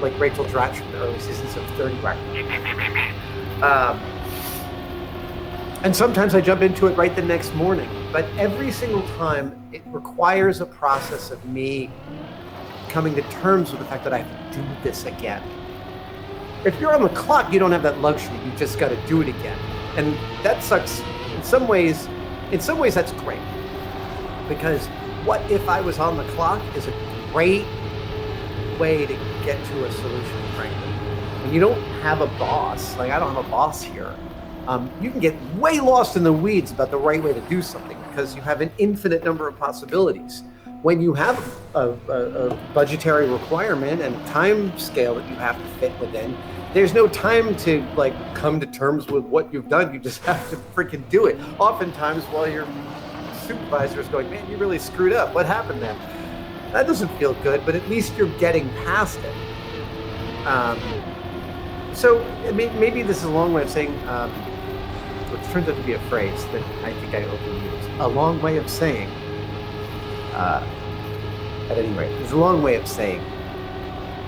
like Rachel Dratch from the early seasons of 30 Rock. And sometimes I jump into it right the next morning. But every single time, it requires a process of me coming to terms with the fact that I have to do this again. If you're on the clock, you don't have that luxury. You just got to do it again. And that sucks. In some ways, that's great. Because what if I was on the clock is a great way to get to a solution, frankly. When you don't have a boss, like I don't have a boss here, you can get way lost in the weeds about the right way to do something because you have an infinite number of possibilities. When you have a budgetary requirement and time scale that you have to fit within, there's no time to like come to terms with what you've done. You just have to freaking do it. Oftentimes while your supervisor is going, man, you really screwed up. What happened there? That doesn't feel good, but at least you're getting past it. So maybe this is a long way of saying, which turns out to be a phrase that I think I overuse. A long way of saying, at any rate, it's a long way of saying,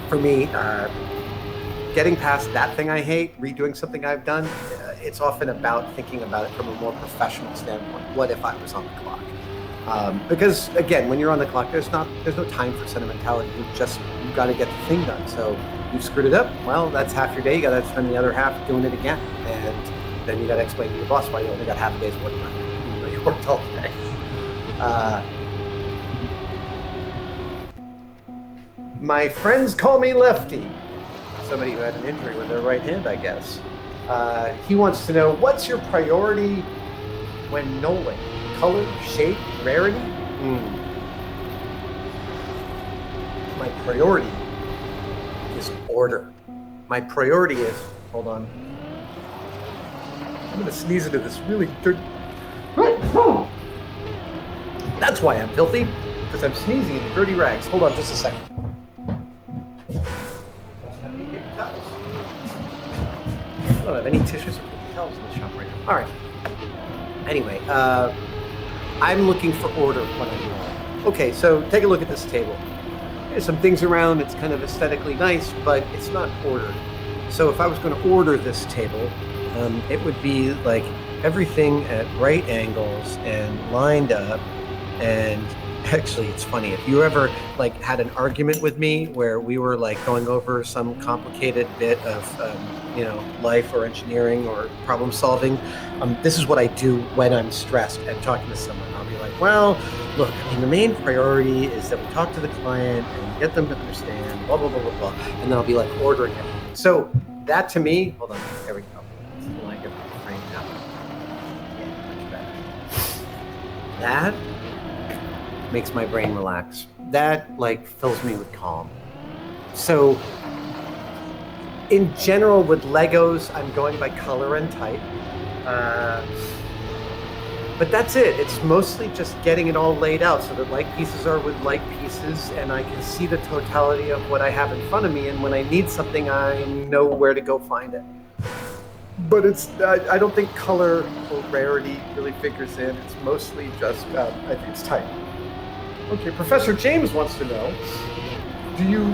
for me, getting past that thing I hate, redoing something I've done, it's often about thinking about it from a more professional standpoint. What if I was on the clock? Because again, when you're on the clock, there's no time for sentimentality. You got to get the thing done. So you screwed it up. Well, that's half your day. You got to spend the other half doing it again, and then you got to explain to your boss why you only got half a day's work done. Even though you worked all day. My friends call me Lefty. Somebody who had an injury with their right hand, I guess. He wants to know, what's your priority when knolling? Color, shape, rarity? My priority is order. My priority is, hold on. I'm going to sneeze into this really dirty. That's why I'm filthy, because I'm sneezing into dirty rags. Hold on just a second. I don't have any tissues or paper towels in the shop right now. All right. Anyway, I'm looking for order when I'm rolling. Okay, so take a look at this table. There's some things around. It's kind of aesthetically nice, but it's not ordered. So if I was going to order this table, it would be like everything at right angles and lined up. And actually, it's funny. If you ever like had an argument with me where we were like going over some complicated bit of life or engineering or problem solving, this is what I do when I'm stressed and talking to someone. I'll be like, well, look, the main priority is that we talk to the client and get them to understand, blah, blah, blah, blah, blah. And then I'll be like ordering everything. So that to me, hold on, there we go. It's like a frame now. Yeah, much better. That makes my brain relax. That like fills me with calm. So in general with Legos, I'm going by color and type. But that's it. It's mostly just getting it all laid out so that like pieces are with like pieces and I can see the totality of what I have in front of me, and when I need something, I know where to go find it. But I don't think color or rarity really figures in. It's mostly just, I think it's type. Okay, Professor James wants to know, do you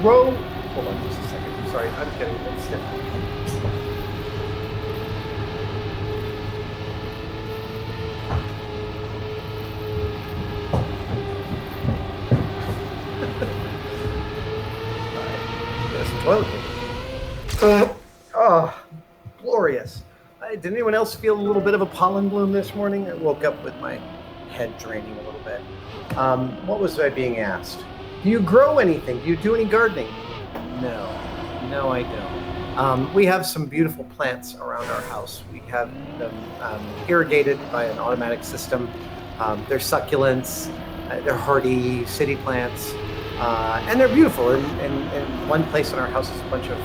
grow... Hold on just a second. I'm sorry, I'm getting a bit stiff. All right, there's some toilet paper. Glorious. Did anyone else feel a little bit of a pollen bloom this morning? I woke up with my head draining a little bit. What was I being asked? Do you grow anything? Do you do any gardening? No, I don't. We have some beautiful plants around our house. We have them irrigated by an automatic system. They're succulents, they're hardy city plants, and they're beautiful. And one place in our house is a bunch of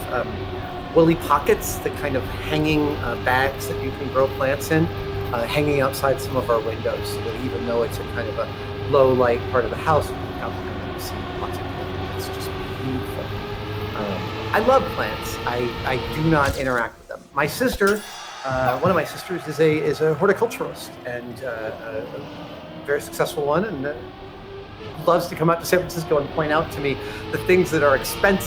woolly pockets, the kind of hanging bags that you can grow plants in, hanging outside some of our windows, so that even though it's a kind of a low light part of the house, out there you see lots of plants. It's just beautiful. I love plants. I do not interact with them. My sister, one of my sisters, is a horticulturist and a very successful one, and loves to come out to San Francisco and point out to me the things that are expensive